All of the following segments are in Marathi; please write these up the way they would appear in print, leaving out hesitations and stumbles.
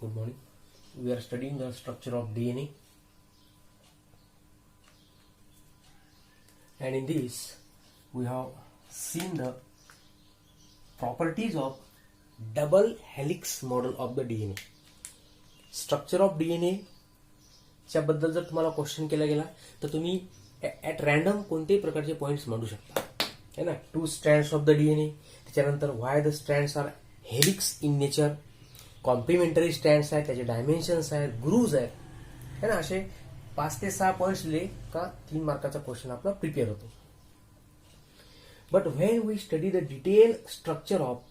Good morning. We are studying the structure of DNA, and in this we have seen the properties of double helix model of the DNA. Structure of DNA च्या बद्दल जर तुम्हाला क्वेश्चन केला गेला तर तुम्ही ॲट रॅन्डम कोणतेही प्रकारचे पॉइंट्स मांडू शकता, है ना. 2 स्ट्रँड्स ऑफ द डीएनए, त्याच्यानंतर why the strands are helix in nature, complementary strands आहेत, त्याचे डायमेन्शन्स आहेत, ग्रूव्ज आहेत, है ना. असे 5 ते 6 पॉइंट्स लिहिले का 3 मार्काचा क्वेश्चन आपला प्रिपेअर होतो. But when we study the detail structure of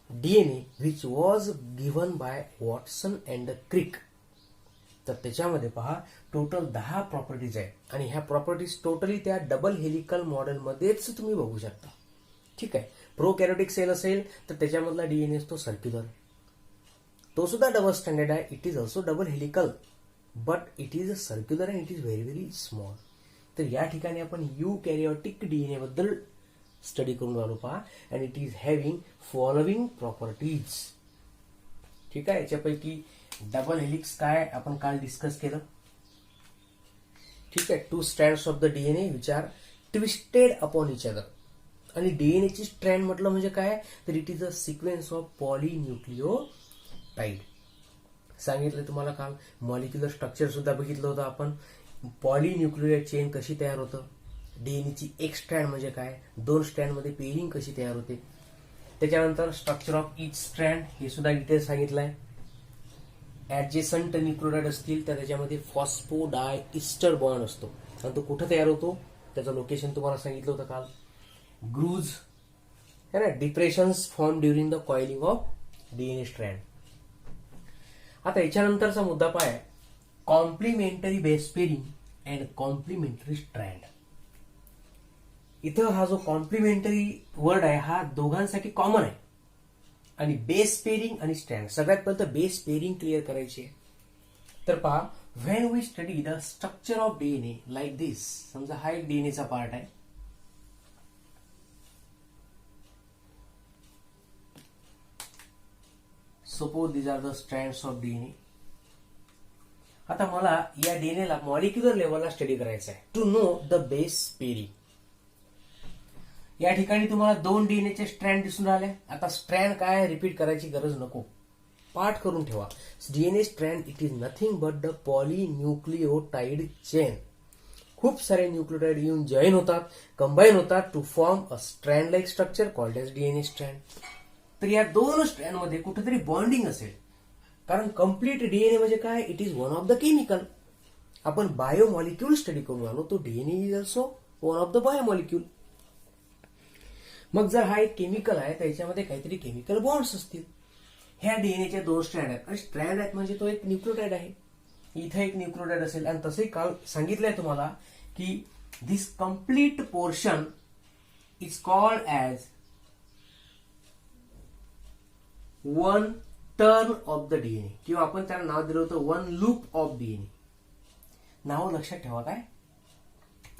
DNA which was given by Watson and Crick, तर त्याच्यामध्ये पहा टोटल 10 प्रॉपर्टीज आहेत आणि ह्या प्रॉपर्टीज टोटली त्या डबल हेलिकल मॉडेलमध्येच तुम्ही बघू शकता. ठीक आहे. प्रोकॅरियोटिक सेल असेल तर त्याच्यामधला डीएनए असतो सर्क्युलर, तो सुद्धा डबल स्टँडर्ड आहे. It is also double helical but it is circular and it is very very small. तर या ठिकाणी आपण युकॅरियोटिक डीएनए बद्दल स्टडी करून राहिलो पहा, and it is having following properties. ठीक आहे. याच्यापैकी डबल हेलिक्स काय आपण काल डिस्कस केलं. ठीक आहे. 2 strands of the DNA which are twisted upon each other. आणि डीएनएची स्ट्रँड म्हटलं म्हणजे काय, तर it is a sequence of polynucleotide. सांगितलं तुम्हाला काल. मॉलिक्युलर स्ट्रक्चर सुद्धा बघितलं होतं आपण. पॉलिन्यूक्लिओटाइड चेन कशी तयार होतं, डीएनएची एक स्ट्रँड म्हणजे काय, 2 स्ट्रँड मध्ये पेरिंग कशी तयार होते, त्याच्यानंतर स्ट्रक्चर ऑफ इच स्ट्रँड हे सुद्धा डिटेल सांगितलंय. ऍडजेसंट न्यूक्लिओटाइड असतील तर त्याच्यामध्ये फॉस्फोडायइस्टर बॉन्ड असतो आणि तो कुठं तयार होतो त्याचं लोकेशन तुम्हाला सांगितलं होतं काल. ग्रूज है ना, depressions form during the coiling of DNA strand. आता याच्यानंतरचा मुद्दा पाय complementary base pairing and complementary strand. इथं हा जो कॉम्प्लिमेंटरी वर्ड आहे हा दोघांसाठी कॉमन आहे. आणि बेस पेरिंग आणि स्ट्रँड, सगळ्यात पहिलं बेस पेरिंग क्लिअर करायची आहे. तर पहा, when we study the structure of DNA like this, समजा हा एक डीएनएचा पार्ट आहे. Suppose these are the strands of DNA. आता मला या डीएनएला मॉलिक्युलर लेवलला स्टडी करायचं आहे to know the base pairing. या ठिकाणी तुम्हाला 2 डीएनएचे स्ट्रँड दिसून राहिले. आता स्ट्रँड काय रिपीट करायची गरज नको, पाठ करून ठेवा. DNA strand it is nothing but the polynucleotide chain. खूप सारे न्यूक्लिओटाइड येऊन जॉईन होतात, कंबाईन होतात to form a strand like structure called as DNA strand. तर या 2 स्ट्रँड मध्ये कुठेतरी बॉन्डिंग असेल, कारण कम्प्लीट डीएनए म्हणजे काय, it is one of the chemical. आपण बायोमॉलिक्यूल स्टडी करून आलो, तो DNA is also one of the biomolecule. मग जर हा एक केमिकल आहे तर याच्यामध्ये काहीतरी केमिकल बॉन्ड्स असतील. ह्या डीएनएच्या 2 स्ट्रँड आहेत आणि स्ट्रँड आहेत म्हणजे तो एक न्यूक्लिओटाइड आहे. इथं एक न्यूक्लिओटाइड असेल आणि तसंही काल सांगितलंय तुम्हाला की this complete portion is called as 1 turn of the DNA, किंवा आपण त्याला नाव दिलं होतं 1 लूप ऑफ डीएनए. नाव लक्षात ठेवा काय,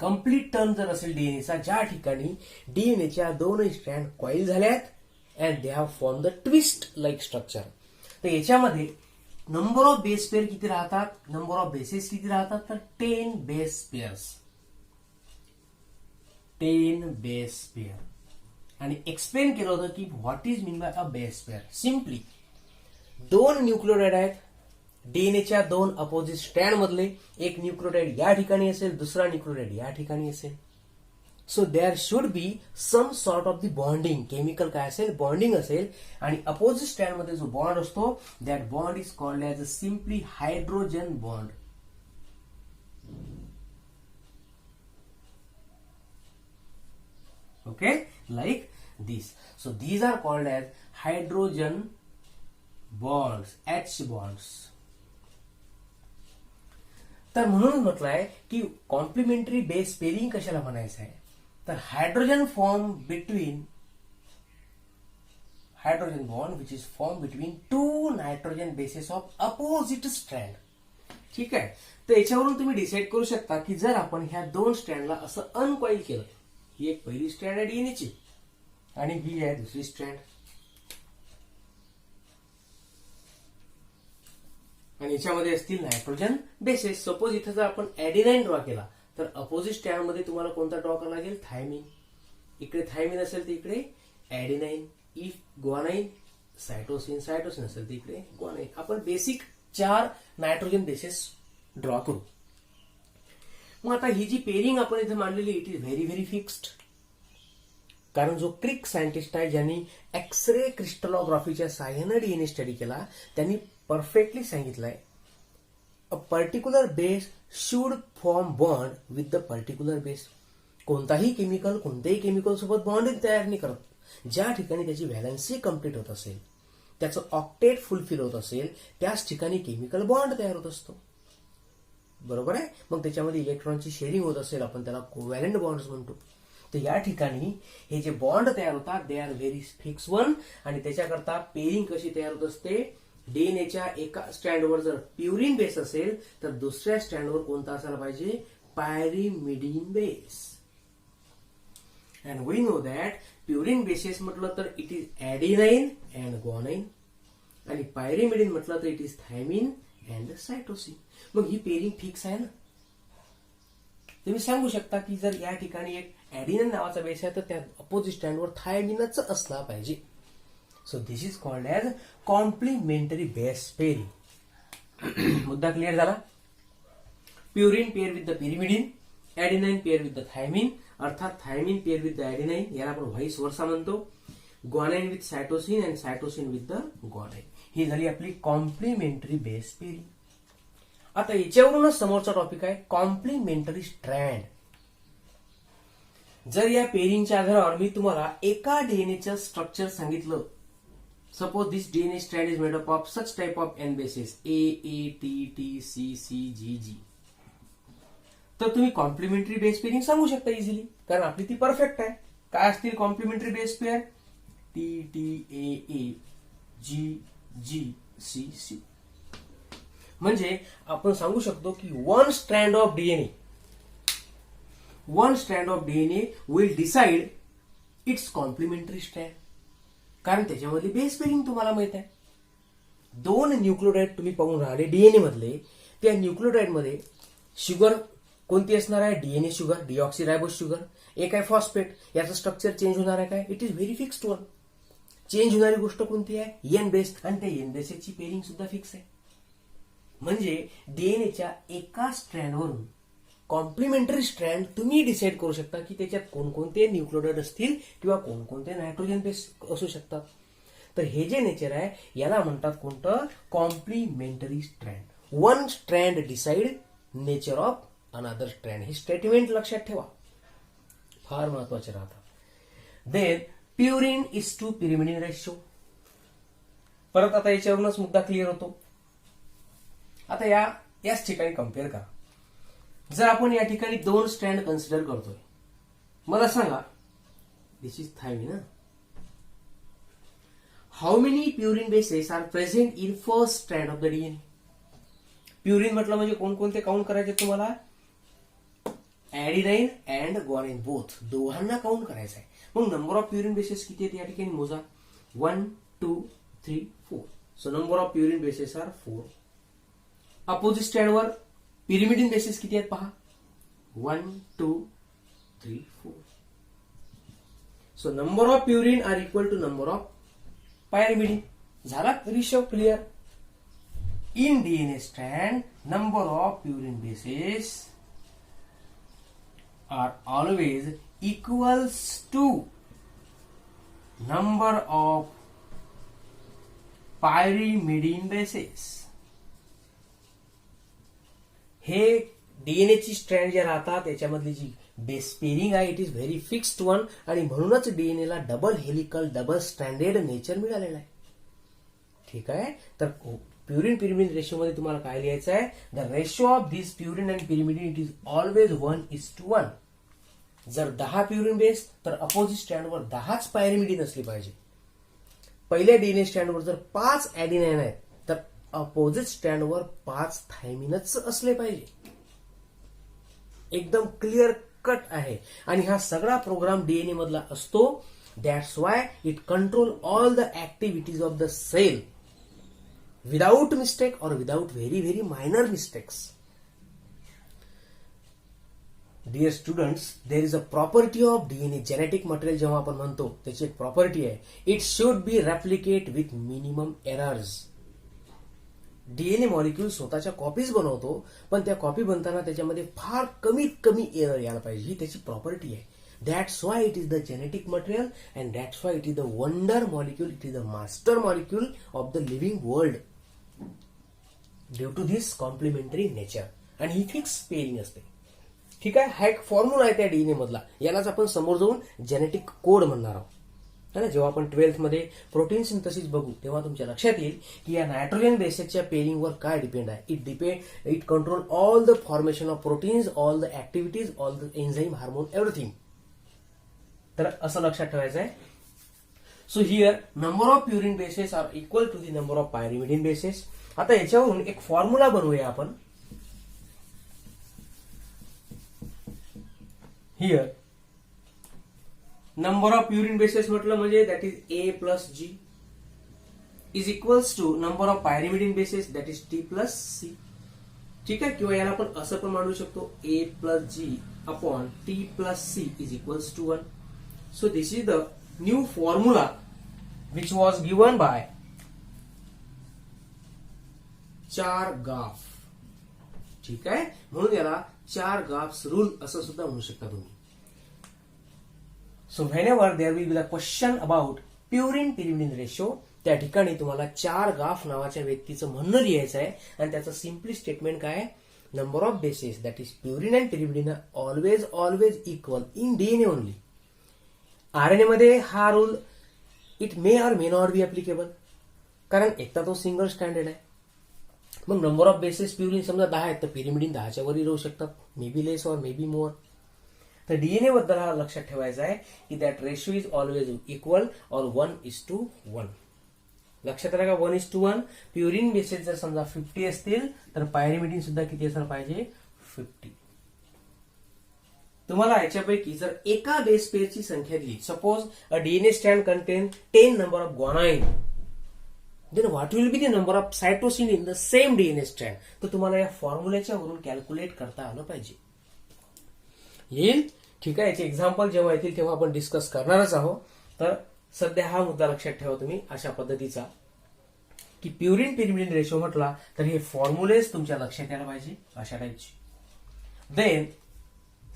कम्प्लीट टर्न जर असेल डीएनएचा, ज्या ठिकाणी डीएनएच्या 2 स्ट्रँड कॉईल झाल्यात and they have form the twist like structure. तर याच्यामध्ये नंबर ऑफ बेस पेअर किती राहतात, नंबर ऑफ बेसेस किती राहतात, तर 10 बेस पेअर्स. 10 base pair. आणि एक्सप्लेन केलं होतं की what is mean by a base pair. Simply 2 न्यूक्लिओटाइड आहेत, डीएनएच्या 2 अपोजिट स्ट्रँड मधले एक न्यूक्लिओटाइड या ठिकाणी असेल, दुसरा न्यूक्लिओटाइड या ठिकाणी असेल. So there should be some sort of the bonding. Chemical काय असेल, बॉन्डिंग असेल. आणि अपोजिट स्ट्रँड मध्ये जो बॉन्ड असतो that bond is called as a simply hydrogen bond. Okay, like this. So these are called as hydrogen bonds, H bonds. तर म्हणून म्हटलंय की कॉम्प्लिमेंटरी बेस पेरिंग कशाला म्हणायचं आहे, तर hydrogen bond which is form between 2 nitrogen bases of opposite strand. ठीक आहे. तर याच्यावरून तुम्ही डिसाईड करू शकता की जर आपण ह्या 2 स्ट्रँडला असं अनकॉईल केलं, ही एक पहिली स्ट्रँड आहे डीएनएची आणि ही आहे दुसरी स्ट्रँड. आणि याच्यामध्ये असतील नायट्रोजन बेसेस. सपोज इथं जर आपण ऍडिनाइन ड्रॉ केला तर अपोजिट स्ट्रँड मध्ये तुम्हाला कोणता ड्रॉ करावा लागेल? थायमिन. इकडे थायमिन असेल तर इकडे ऍडिनाइन. इफ ग्वानाइन सायटोसिन, सायटोसिन असेल तर इकडे ग्वानाइन. आपण बेसिक 4 नायट्रोजन बेसेस ड्रॉ करू. मग आता ही जी पेरिंग आपण इथे मांडलेली it is very very fixed. कारण जो क्रिक सायंटिस्ट आहे ज्यांनी एक्सरे क्रिस्टलोग्राफीच्या साह्याने डीएनए स्टडी केला त्यांनी परफेक्टली सांगितलंय a particular base should form bond with the particular base. कोणताही केमिकल कोणत्याही केमिकल सोबत बॉन्ड तयार नाही करत. ज्या ठिकाणी त्याची व्हॅलन्सी कम्प्लीट होत असेल, त्याचं ऑक्टेट फुलफिल होत असेल, त्याच ठिकाणी केमिकल बॉन्ड तयार होत असतो. बरोबर आहे. मग त्याच्यामध्ये इलेक्ट्रॉनची शेअरिंग होत असेल, आपण त्याला कोव्हॅलंट बॉन्ड्स म्हणतो. तर या ठिकाणी हे जे बॉन्ड तयार होतात they are very fix one. आणि त्याच्याकरता पेरिंग कशी तयार होत असते? डीएनएच्या एका स्ट्रँडवर जर प्युरिन बेस असेल तर दुसऱ्या स्ट्रँडवर कोणता असायला पाहिजे? Pyrimidine base. And we know that purine bases म्हटलं तर it is adenine and guanine आणि पायरिमिडीन म्हटलं तर it is thymine and cytosine. मग ही पेरिंग फिक्स आहे ना. तुम्ही सांगू शकता की जर या ठिकाणी एक ऍडिनाइन नावाचा बेस आहे तर त्या अपोजिट स्टँडवर थायमिनच असला पाहिजे. So this is called as complementary base pairing. मुद्दा क्लिअर झाला. Purine pair with the pyrimidine, adenine pair with the thymine, अर्थात thymine pair with the adenine, याला आपण व्हाईस वर्सा म्हणतो. Guanine with cytosine and cytosine with the guanine. ही झाली आपली कॉम्प्लिमेंटरी बेस पेरिंग. आता याच्यावरूनच समोरचा टॉपिक आहे कॉम्प्लिमेंटरी स्ट्रँड. जर या पेरिंगच्या आधारावर मी तुम्हाला एका डीएनएचं स्ट्रक्चर सांगितलं, suppose this DNA strand is made up of such type of N bases A A T T C C G G, तर तुम्ही कॉम्प्लिमेंटरी बेस पेरिंग सांगू शकता इझिली, कारण आपली ती परफेक्ट आहे. काय असतील complementary base pair? T T A A G G C C. म्हणजे आपण सांगू शकतो की one strand of DNA will decide its complementary strand. कारण त्याच्यामध्ये बेस पेरिंग तुम्हाला माहित आहे. 2 न्यूक्लियोटाइड तुम्ही पाहून राहिले डीएनए मधले. त्या न्यूक्लियोटाइड मध्ये शुगर कोणती असणार आहे? DNA sugar, deoxyribose sugar. एक आहे फॉस्फेट. याचं स्ट्रक्चर चेंज होणार आहे काय? It is very fixed one. Change होणारी गोष्ट कोणती आहे? N base. आणि त्या एन बेसची पेरिंग सुद्धा फिक्स आहे. म्हणजे डीएनएच्या एका स्ट्रँडवरून कॉम्प्लिमेंटरी स्ट्रँड तुम्ही डिसाईड करू शकता की त्याच्यात कोणकोणते न्यूक्लियोटाइड असतील किंवा कोणकोणते नायट्रोजन बेस असू शकतात. तर हे जे नेचर आहे याला म्हणतात कोणतं? Complementary strand. One strand decide nature of another strand. हे स्टेटमेंट लक्षात ठेवा, फार महत्वाचे राहतात. Then purine is to pyrimidine ratio. परत आता याच्यावरूनच मुद्दा क्लिअर होतो. आता याच ठिकाणी कम्पेअर करा. जर आपण या ठिकाणी 2 स्ट्रँड कन्सिडर करतोय, मला सांगा this is thymine. How many purine bases are present in first strand of the DNA? Purine म्हटलं म्हणजे कोणकोणते काउंट करायचे तुम्हाला? ऍडिनाइन अँड ग्वानाइन बोथ, दोघांना काउंट करायचं आहे. मग नंबर ऑफ प्युरिन बेसेस किती आहेत या ठिकाणी मोजा. 1 2 3 4. So number of purine bases are 4. Opposite स्टँडवर पिरिमिडिन बेसिस किती आहेत पहा. 1 2 3 4. So number of purine are equal to number of pyrimidine. झाला ratio clear. In DNA strand number of purine bases are always equals to number of pyrimidine bases. हे डीएनएची स्ट्रँड जे राहतात त्याच्यामधली जी बेस पेरिंग आहे it is very fixed one. आणि म्हणूनच डीएनएला double helical double stranded nature मिळालेलं आहे. ठीक आहे. तर प्युरिन पिरिमिडिन रेशो मध्ये तुम्हाला काय लिहायचं आहे? The ratio of this purine and pyrimidine it is always 1:1. जर 10 प्युरिन बेस तर अपोजिट स्टँडवर 10च पायरिमिडिन असली पाहिजे. पहिल्या डीएनए स्टँडवर जर 5 ऍडिनाइन आहेत तर अपोजिट स्टँडवर 5 थायमिनच असले पाहिजे. एकदम क्लिअर कट आहे. आणि हा सगळा प्रोग्राम डीएनए मधला असतो. That's why it control all the activities of the cell. without mistake or without very minor mistakes. Dear students, there is a property of DNA, genetic material जेव्हा आपण म्हणतो त्याची एक प्रॉपर्टी आहे, it should be replicate with minimum errors. DNA molecule स्वतःच्या कॉपीज बनवतो, पण त्या कॉपी बनताना त्याच्यामध्ये फार कमीत कमी एरर यायला पाहिजे, ही त्याची प्रॉपर्टी आहे. That's why it is the genetic material and that's why it is the wonder molecule, it is the master molecule of the living world due to this complementary nature. आणि ही फिक्स पेअरिंग असते. ठीक आहे, हा एक फॉर्म्युला आहे त्या डीएनए मधला, यालाच आपण समोर जाऊन जेनेटिक कोड म्हणणार आहोत. है ना. जेव्हा आपण 12th मध्ये प्रोटीन सिंथेसिस बघू तेव्हा तुमच्या लक्षात येईल की या नायट्रोजन बेसेसच्या पेअरिंगवर काय डिपेंड आहे. It control all the formation of proteins, all the activities, all the enzyme, hormone, everything. तर असं लक्षात ठेवायचं आहे. So here number of purine bases are equal to the number of pyrimidine bases. आता याच्यावरून एक फॉर्म्युला बनवूया आपण. Here number of purine bases म्हटलं म्हणजे that is A plus G is equals to number of pyrimidine bases that is T plus C. ठीक आहे, किंवा याला आपण असं पण मांडू शकतो, A plus G upon T plus C is equals to 1. So this is the new formula which was given by Chargaff. ठीक आहे, म्हणून याला चार-गाफ्स रूल असं सुद्धा म्हणू शकता तुम्ही. So whenever there will be the question about purine pyrimidine ratio, त्या ठिकाणी तुम्हाला चार-गाफ नावाच्या व्यक्तीचं म्हणणं लिहायचं आहे आणि त्याचं सिम्पली स्टेटमेंट काय आहे, number of bases that is purine and pyrimidine always equal in DNA only. RNA मध्ये हा rule it may or may not be applicable, कारण एकदा तो सिंगल स्टँडर्ड आहे. मग नंबर ऑफ बेसेस प्युरिन समजा 10 आहेत तर पिरिमिडिन 10च्या वरही राहू शकतात, मे बी लेस और मे बी मोर. तर डीएनए बद्दल हा लक्षात ठेवायचा आहे की that ratio is always equal और 1:1. लक्षात राहा 1:1. प्युरिन बेसेस जर समजा 50 असतील तर पायरिमिडिन सुद्धा किती असलं पाहिजे, 50. तुम्हाला याच्यापैकी जर एका बेस पेअरची संख्या दिली, suppose a DNA strand content 10 number of guanine, then what will be the number of cytosine in the same DNA strand? तर तुम्हाला या फॉर्म्युल्याच्या वरून कॅल्क्युलेट करता आलं पाहिजे. येईल. ठीक आहे, याचे एक्झाम्पल जेव्हा येतील तेव्हा आपण डिस्कस करणारच आहोत. तर सध्या हा मुद्दा लक्षात ठेवा तुम्ही अशा पद्धतीचा की प्युरिन पिरिमिडिन रेशो म्हटला तर हे फॉर्म्युलेज तुमच्या लक्षात यायला पाहिजे अशा टाईपची. Then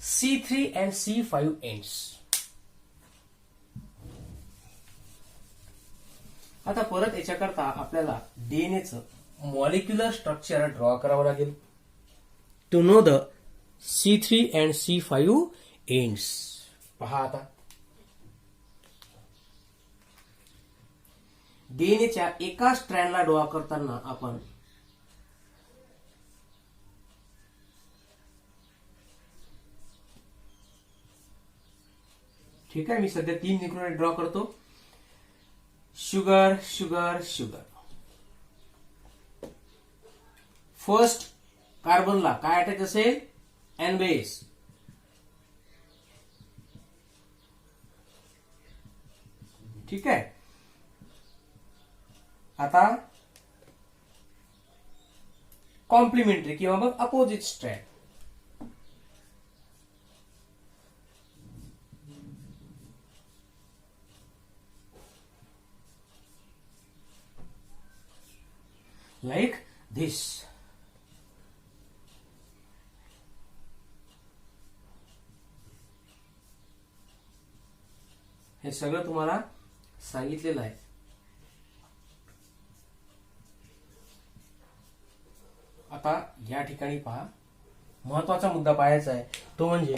C3 and C5 ends. आता परत याच्याकरता आपल्याला डीएनएचं मॉलिक्युलर स्ट्रक्चर ड्रॉ करावं लागेल to know the C3 and C5 ends. पहा आता डीएनएच्या एका स्ट्रँडला ड्रॉ करताना आपण ठीक आहे, मी सध्या 3 न्यूक्लियोटाइड ड्रॉ करतो. Sugar sugar sugar. फर्स्ट कार्बनला काय अटॅच असेल, एन बेस. ठीक आहे, आता कॉम्प्लिमेंटरी किंवा मग अपोजिट स्ट्रँड. like this. हे सगळं तुम्हाला सांगितलेलं आहे. आता या ठिकाणी पहा, महत्वाचा मुद्दा पाहायचा आहे तो म्हणजे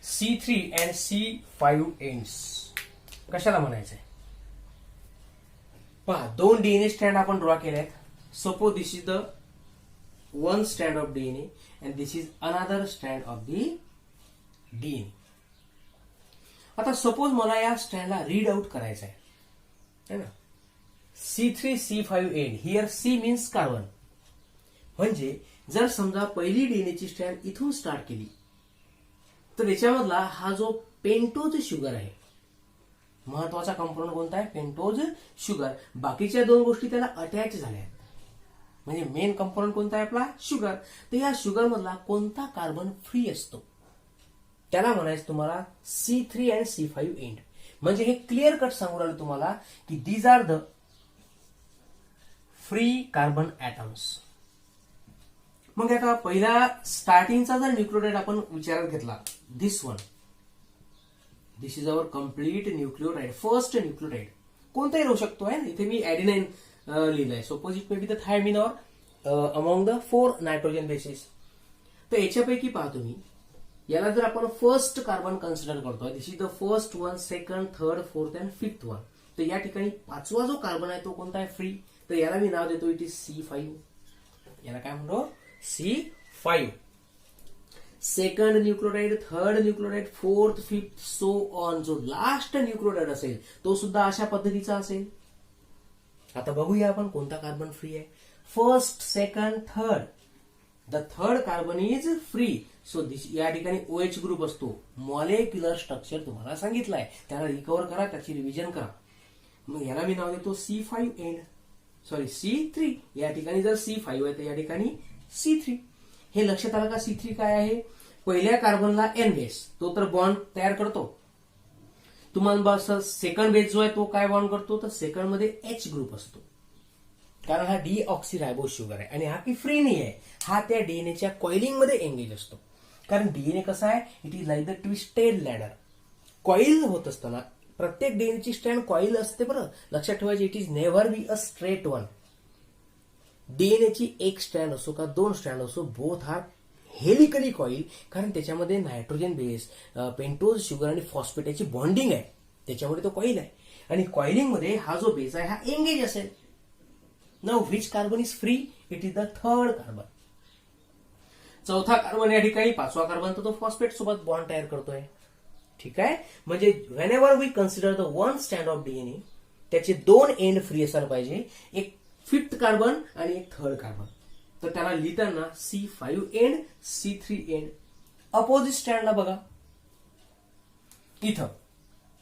C3 and C5 एंड्स कशाला म्हणायचं आहे. पहा, 2 डीएनए स्ट्रँड आपण ड्रॉ केले आहेत. Suppose this is the one strand of DNA and this is another strand of the DNA. आता सपोज मला या स्ट्रँडला रीड आउट करायचं आहे ना. C3 C5 end. Here C means carbon. म्हणजे जर समजा पहिली डीएनएची स्ट्रँड इथून स्टार्ट केली तर याच्यामधला हा जो पेंटोज शुगर आहे महत्वाचा कंपोनंट कोणता आहे? Pentose sugar. बाकीच्या दोन गोष्टी त्याला अटॅच झाल्या आहेत. म्हणजे मेन कंपोनंट कोणता आहे आपला? शुगर. तर या शुगर मधला कोणता कार्बन फ्री असतो त्याला म्हणायचं तुम्हाला C3 अँड C5 एंड. म्हणजे हे क्लिअर कट सांगू राहिलं तुम्हाला की these are the free carbon atoms. मग आता पहिला स्टार्टिंगचा जर न्यूक्लियोटाइड आपण विचारात घेतला, this one, this is our complete nucleotide, first nucleotide. कोणताही राहू शकतो आहे ना. इथे मी ॲडिनाइन लिहिलंय. Suppose it may be the thymine or among the 4 nitrogen bases. तर याच्यापैकी पहा तुम्ही, याला जर आपण फर्स्ट कार्बन कन्सिडर करतोय, this is the first one, second, third, fourth and fifth one. तर या ठिकाणी पाचवा जो कार्बन आहे तो कोणता आहे? फ्री. तर याला मी नाव देतो इट इज C5. याला काय म्हणतो? C5. Second nucleotide, third nucleotide, fourth, fifth, so on. जो लास्ट न्यूक्लियोटाइड असेल तो सुद्धा अशा पद्धतीचा असेल. आता बघूया आपण कोणता कार्बन फ्री आहे. First, second, third. The third carbon is free. So या ठिकाणी OH ग्रुप असतो. मॉलेक्युलर स्ट्रक्चर तुम्हाला सांगितलंय, त्याला रिकव्हर करा, त्याची रिव्हिजन करा. मग याला मी नाव देतो C5 एंड, सॉरी C3. या ठिकाणी जर C5 आहे तर या ठिकाणी C3. हे लक्षात आलं का? C3 काय आहे? पहिल्या कार्बनला N बेस, तो तर बॉन्ड तयार करतो. तुम्हाला सेकंड बेस जो आहे तो काय बॉन्ड करतो? तर सेकंड मध्ये H ग्रुप असतो, कारण हा डीऑक्सिरायबोज शुगर आहे. आणि हा की फ्री नाही आहे, हा त्या डीएनएच्या कॉइलिंग मध्ये एंगेज असतो. कारण डीएनए कसा आहे? It is like the twisted ladder. Coil होत असताना प्रत्येक डीएनएची स्ट्रँड कॉइल असते. बरं लक्षात ठेवायचे, it is never be a straight one. डीएनएची एक स्ट्रँड असो का दोन स्ट्रँड असो, बोथ आर हेलिकली कॉइल. कारण त्याच्यामध्ये नायट्रोजन बेस, पेंटोज शुगर आणि फॉस्फेट याची बॉन्डिंग आहे, त्याच्यामुळे तो कॉइल आहे. आणि कॉइलिंग मध्ये हा जो बेस आहे हा एंगेज असेल. Now which carbon is free? It is the third carbon. चौथा कार्बन या ठिकाणी, पाचवा कार्बन तर तो फॉस्फेट सोबत बॉन्ड तयार करतोय. ठीक आहे. म्हणजे whenever we consider the one स्टँड ऑफ डीएनए, त्याचे दोन एंड फ्री असायला पाहिजे, एक फिफ्थ कार्बन आणि एक थर्ड कार्बन. तर त्याला लिहिताना C5 end C3 end. Opposite स्टँडला बघा, इथं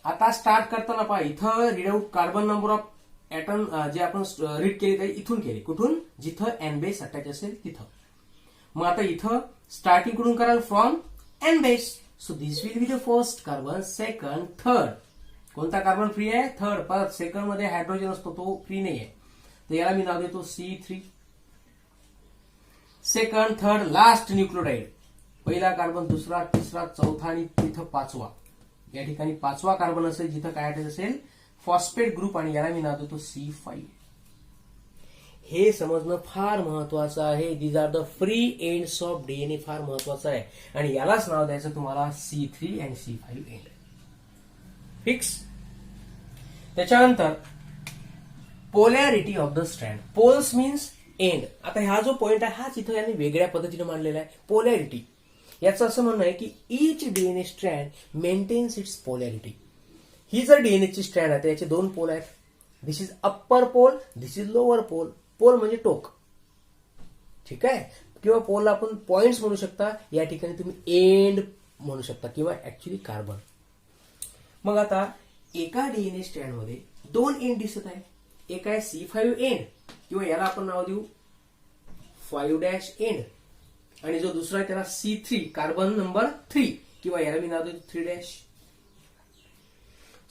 आता स्टार्ट करताना पहा, इथं read out carbon number of atom जे आपण रीड केले ते इथून केले. कुठून? जिथं N बेस अटॅच असेल तिथं. मग आता इथं स्टार्टिंग कुठून कराल? From N base. So this will be the first carbon, second, third. कोणता कार्बन फ्री आहे? थर्ड. परत सेकंड मध्ये हायड्रोजन असतो, तो फ्री नाही आहे. तर याला मी नाव देतो C3. Second, third, last nucleotide. पहिला कार्बन, दुसरा, तिसरा, चौथा आणि तिथं पाचवा. या ठिकाणी पाचवा कार्बन असेल जिथं काय अटॅच असेल? Phosphate group. आणि याला मी नाव देतो C5. हे समजणं फार महत्वाचं आहे. These are the free ends of DNA. फार महत्वाचं आहे. आणि यालाच नाव द्यायचं तुम्हाला C3 and C5 end. Fix. त्याच्यानंतर polarity of the strand. Poles means end. आता हा जो पॉइंट आहे हाच इथं यांनी वेगळ्या पद्धतीने मांडलेला आहे. पोलॅरिटी याचं असं म्हणणं आहे की each DNA strand maintains its polarity. ही जर डीएनएची स्ट्रँड आहे तर याचे दोन पोल आहेत. This is upper pole, this is lower pole. Pole म्हणजे टोक. ठीक आहे. किंवा पोलला आपण पॉइंट्स म्हणू शकता. या ठिकाणी तुम्ही एंड म्हणू शकता किंवा ऍक्च्युली कार्बन. मग आता एका डीएनए स्ट्रँड मध्ये दोन एंड दिसत आहे. एक आहे C5 एंड किंवा याला आपण नाव देऊ 5' एंड. आणि जो दुसरा आहे त्याला C3 कार्बन नंबर 3 किंवा याला मी नाव देतो 3'.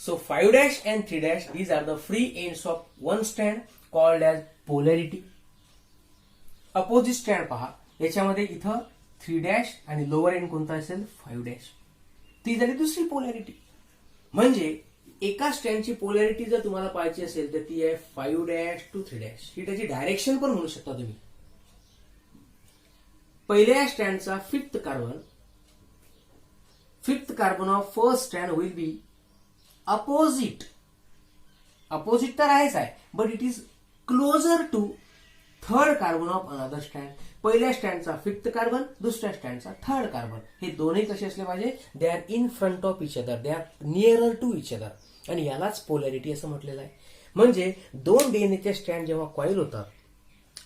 So 5' and 3' these are the free ends of one strand called as polarity. Opposite strand पहा, याच्यामध्ये इथं 3' आणि लोअर एंड कोणता असेल? 5'. ती झाली दुसरी पोलॅरिटी. म्हणजे एका स्ट्रँडची पोलॅरिटी जर तुम्हाला पाहायची असेल तर ती आहे 5' to 3'. ही त्याची डायरेक्शन पण म्हणू शकता तुम्ही. पहिल्या स्ट्रँडचा fifth carbon of first strand will be opposite. Opposite तर आहेच आहे, but it is closer to third carbon of another स्टँड. पहिल्या स्टँडचा फिफ्थ कार्बन, दुसऱ्या स्टँडचा थर्ड कार्बन. हे दोन्ही कसे असले पाहिजे? They are in front of each other, they are nearer to each other. आणि यालाच पोलॅरिटी असं म्हटलेलं आहे. म्हणजे दोन डीएनएचे स्टँड जेव्हा कॉईल होतात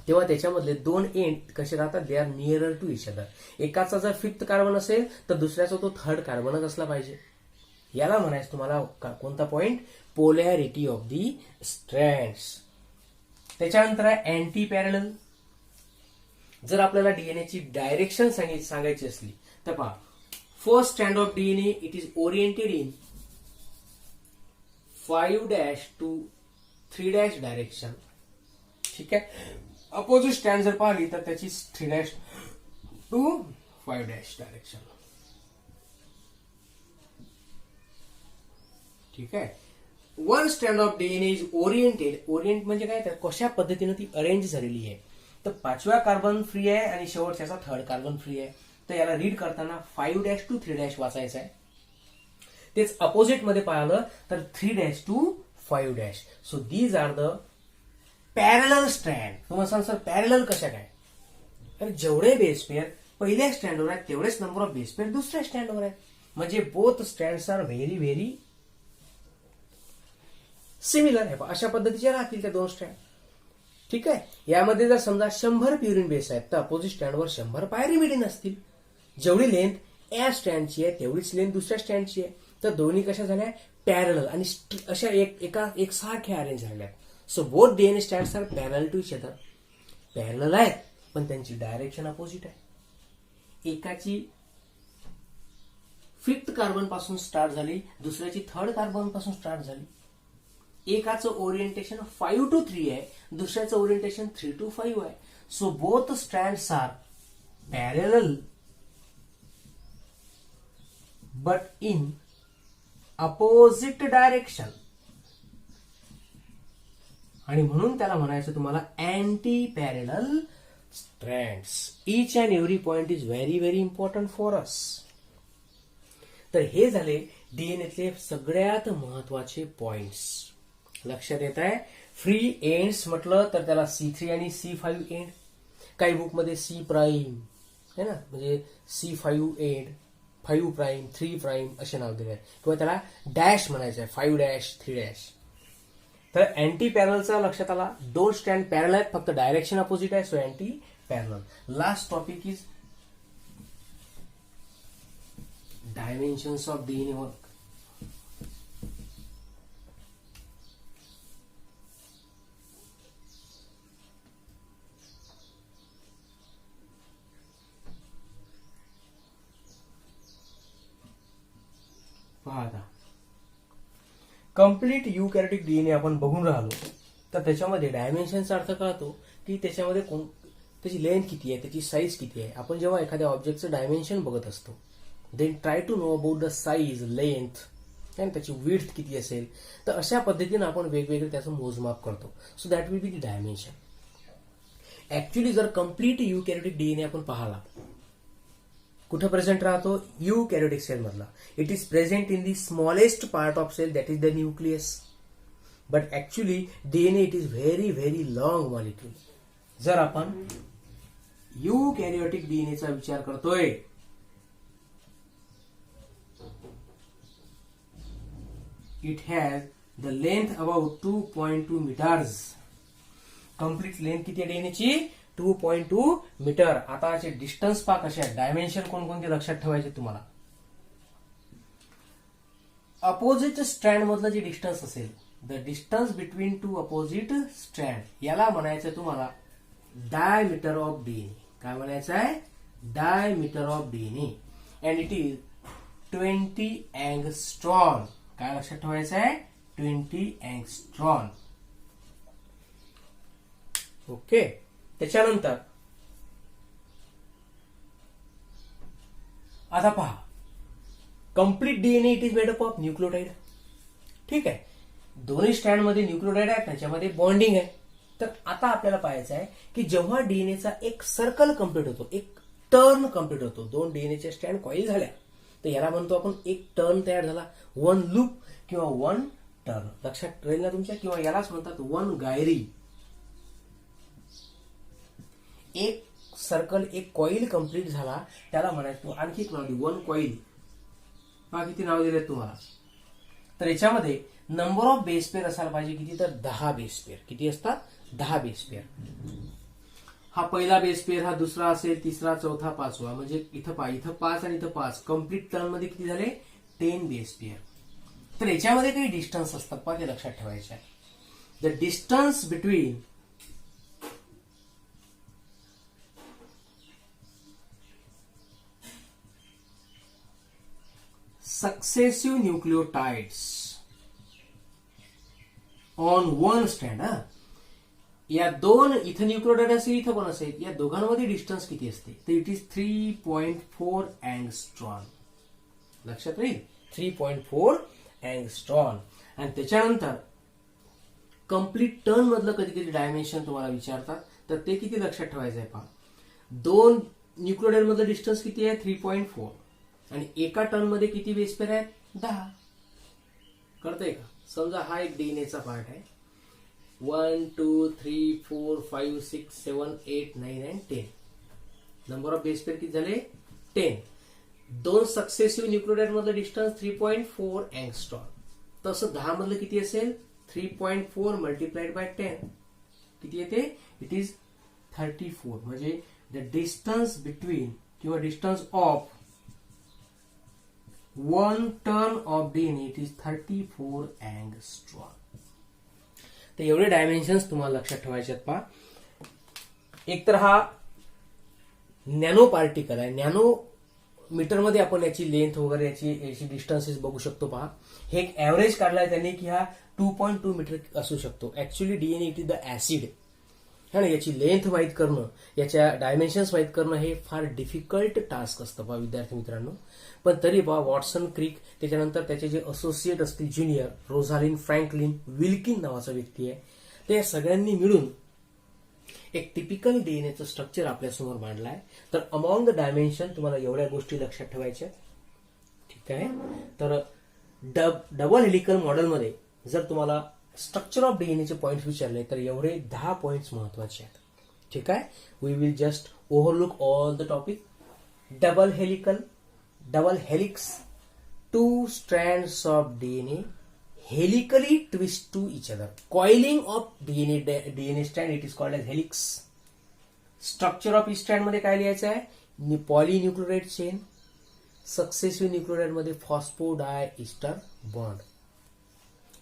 तेव्हा त्याच्यामधले दोन एंड कसे राहतात? They are nearer to each other. एकाचा जर फिफ्थ कार्बन असेल तर दुसऱ्याचा तो थर्ड कार्बनच असला पाहिजे. याला म्हणायचं तुम्हाला कोणता point, polarity of the strands. त्याच्यानंतर आहे अँटी पॅरलल. जर आपल्याला डीएनएची डायरेक्शन सांगायची असली तर पहा, first strand of DNA it is oriented in 5' to 3' direction. ठीक आहे. अपोजिट स्ट्रँड जर पाहिली तर त्याची 3' to 5' डायरेक्शन. ठीक आहे. One strand of DNA is oriented. Orient म्हणजे काय, तर कशा पद्धतीने ती अरेंज झालेली आहे. तर 5व्या कार्बन फ्री आहे आणि शेवटच्याचा 3rd कार्बन फ्री आहे. तर याला रीड करताना 5' to 3' वाचायचं आहे. तेच अपोजिट मध्ये पाहिलं तर 3' to 5'. So these are the parallel strand. तुम्हाला सांग सर पॅरलल कशा काय, तर जेवढे बेस पेअर पहिल्या स्टँडवर आहेत तेवढेच नंबर ऑफ बेस पेअर दुसऱ्या स्टँडवर आहेत. म्हणजे both strands are very very similar आहे. अशा पद्धतीचे राहतील त्या 2 स्ट्रँड. ठीक आहे. यामध्ये जर समजा 100 प्युरिन बेस आहेत तर अपोजिट स्टँडवर 100 पायरिमिडिन असतील. जेवढी लेंथ या स्टँडची आहे तेवढीच लेंथ दुसऱ्या स्टँडची आहे. तर दोन्ही कशा झाल्या, पॅरलल आणि अशा एकसारख्या अरेंज झाल्या. So both DNA strands are parallel to each other. Parallel आहेत पण त्यांची डायरेक्शन अपोजिट आहे. एकाची 5th कार्बन पासून स्टार्ट झाली, दुसऱ्याची 3rd कार्बन पासून स्टार्ट झाली. एकाचं ओरिएंटेशन 5 to 3 आहे, दुसऱ्याचं ओरिएंटेशन 3 to 5 आहे. So both strands are parallel but in opposite direction. आणि म्हणून त्याला म्हणायचं तुम्हाला anti parallel strands. Each and every point is very very important for us. तर हे झाले डीएनएतले सगळ्यात महत्वाचे पॉइंट्स. लक्षात येत आहे. फ्री एंड्स म्हटलं तर त्याला C3 आणि C5 एंड. काही बुकमध्ये C प्राईम है ना, म्हणजे C5 एंड, 5 प्राईम, 3 प्राईम असे नाव दिले आहे. किंवा त्याला डॅश म्हणायचं आहे, 5', 3'. तर अँटी पॅरलचा लक्षात आला. 2 स्टँड पॅरल आहेत, फक्त डायरेक्शन अपोजिट आहे. सो अँटी पॅरल. Last topic is dimensions of DNA work. पहा आता, कम्प्लीट युकॅरियोटिक डीएनए आपण बघून राहिलो तर त्याच्यामध्ये डायमेन्शनचा अर्थ कळतो की त्याच्यामध्ये त्याची लेंथ किती आहे, त्याची साईज किती आहे. आपण जेव्हा एखाद्या ऑब्जेक्टचं डायमेन्शन बघत असतो then try to know about the size, length आणि त्याची विड्थ किती असेल. तर अशा पद्धतीने आपण वेगवेगळे त्याचं मोजमाप करतो. So that will be the dimension. Actually जर कम्प्लीट युकॅरियोटिक डीएनए आपण पाहिला कुठं प्रेझेंट राहतो, युकॅरियोटिक सेल मधला. It is present in the smallest part of cell that is the nucleus. But actually DNA it is very very long molecule. जर आपण युकॅरियोटिक डीएनएचा विचार करतोय it has the length about 2.2 meters. Complete length किती आहे डीएनएची, 2.2 मीटर. आता याचे डिस्टन्स पहा कसे आहेत, डायमेन्शन कोणकोणते लक्षात ठेवायचे तुम्हाला. अपोजिट स्ट्रँड मधलं जे डिस्टन्स असेल, the distance between 2 opposite strand, याला म्हणायचं तुम्हाला डायमीटर ऑफ डीएनए. काय म्हणायचं आहे, diameter of DNA. And it is 20 angstrom. काय लक्षात ठेवायचं आहे, 20 अँगस्ट्रॉम. ओके. त्याच्यानंतर आता पहा, complete DNA it is made up of nucleotide. ठीक आहे. दोन्ही स्ट्रँड मध्ये न्यूक्लियोटाइड आहे, त्याच्यामध्ये बॉन्डिंग आहे. तर आता आपल्याला पाहायचं आहे की जेव्हा डीएनएचा एक सर्कल कम्प्लीट होतो, एक टर्न कम्प्लीट होतो, 2 डीएनएच्या स्ट्रँड कॉईल झाल्या तर याला म्हणतो आपण एक टर्न तयार झाला, 1 लूप किंवा 1 टर्न. लक्षात राहील ना तुमच्या. किंवा यालाच म्हणतात 1 गायरी. एक सर्कल, एक कॉईल कंप्लीट झाला त्याला म्हणायचं. आणखी एक नाव दे, 1 कॉईल. पहा किती नाव दिले तुम्हाला. तर याच्यामध्ये नंबर ऑफ बेस पेअर असायला पाहिजे किती, तर 10 बेस पेअर. किती असतात, 10 बेस पेअर. हा पहिला बेस पेअर, हा दुसरा असेल, तिसरा, चौथा, 5वा. म्हणजे इथं 5 आणि इथं 5. कम्प्लीट टर्न मध्ये किती झाले, 10 बेस पेअर. तर याच्यामध्ये काही डिस्टन्स असतात पहा, ते लक्षात ठेवायचे आहे. The distance between successive nucleotides on one stand. या दोन, इथं न्यूक्लियोटाइड असेल, इथं पण असेल, या दोघांमध्ये डिस्टन्स किती असते, तर इट इज 3.4 अँगस्ट्रॉन. लक्षात राहील, 3.4 अँगस्ट्रॉन. आणि त्याच्यानंतर कम्प्लीट टर्न मधलं कधी कधी डायमेन्शन तुम्हाला विचारतात, तर ते किती लक्षात ठेवायचं आहे पहा. दोन न्यूक्लियोटाइड मधलं डिस्टन्स किती आहे, 3.4, आणि एका टर्न मध्ये किती बेस पेअर आहेत, 10. कळतंय का? समजा हा एक डीएनएचा पार्ट आहे. 1 2 3 4 5 6 7 8 9 and 10. Number of base pair किती झाले, 10. दोन सक्सेसिव्ह न्यूक्लियोटाइड मधलं डिस्टन्स 3.4 अँगस्ट्रॉन. तसं 10 मधलं किती असेल, 3.4 मल्टिप्लाइड बाय 10 किती येते, इट इज 34. म्हणजे द डिस्टन्स बिटवीन किंवा distance of one turn off DNA it is 34 अँगस्ट्रॉन. तर एवढे डायमेन्शन्स तुम्हाला लक्षात ठेवायचे आहेत पहा. एक तर हा नॅनो पार्टिकल आहे, नॅनो मीटर मध्ये आपण याची लेंथ वगैरे याची डिस्टन्सेस बघू शकतो पहा. हे एक ऍव्हरेज काढलाय त्यांनी की हा 2.2 मीटर असू शकतो. Actually DNA it is the acid है ना. याची लेंथ माहीत करणं, याच्या डायमेन्शन्स माहीत करणं हे फार डिफिकल्ट टास्क असतं पहा विद्यार्थी मित्रांनो. पण तरी पहा वॉटसन क्रिक, त्याच्यानंतर त्याचे जे असोसिएट असतील ज्युनियर, रोझालिन फ्रँकलिन विल्किन नावाचा व्यक्ती आहे, ते या सगळ्यांनी मिळून एक टिपिकल डीएनएचं स्ट्रक्चर आपल्यासमोर मांडलं आहे. तर अमॉंग द डायमेन्शन तुम्हाला एवढ्या गोष्टी लक्षात ठेवायच्या. ठीक आहे. तर डबल हेलिकल मॉडेलमध्ये जर तुम्हाला स्ट्रक्चर ऑफ डीएनएचे पॉइंट्स विचारले तर एवढे 10 पॉइंट्स महत्वाचे आहेत. ठीक आहे. We will just overlook all the topic. Double helix, 2 strands of DNA helically twist to each other. Coiling of DNA strand, it is called as helix. Structure of each strand मध्ये काय लिहायचं आहे, पॉलीन्यूक्लियोटाइड चेन. सक्सेसिव्ह न्यूक्लियोटाइड मध्ये फॉस्फोडायइस्टर bond.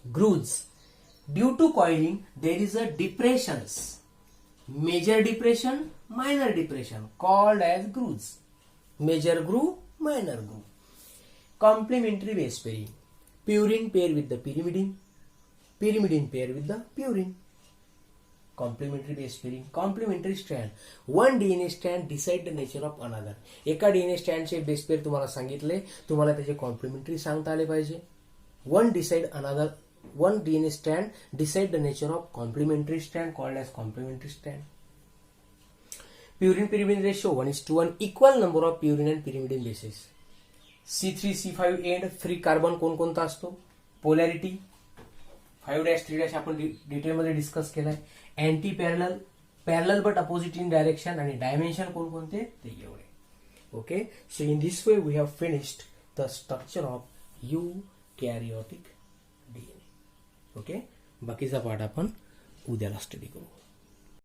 grooves, due to coiling there is a depressions, major depression, minor depression, called as grooves. Major groove, minor groove. Complementary base pairing, purine pair with the pyrimidine, pyrimidine pair with the purine. Complementary base pairing, complementary strand. One DNA strand decide the nature of another. एका DNA strand चे बेस पेअर तुम्हाला सांगितले, तुम्हाला त्याचे कॉम्प्लिमेंटरी सांगता आले पाहिजे. One DNA strand decide the nature of complementary strand, called as complementary strand. Purine pyrimidine ratio 1:1, equal number of purine and pyrimidine bases. C3C5 end free carbon कोणकोणता असतो, पोलॅरिटी 5'3' आपण डिटेल मध्ये डिस्कस केलाय. Anti parallel but opposite in direction, आणि डायमेन्शन कोणकोणते ते एवढे. Okay. So in this way we have finished the structure of eukaryotic DNA. Okay. बाकीचा पार्ट आपण उद्याला स्टडी करू.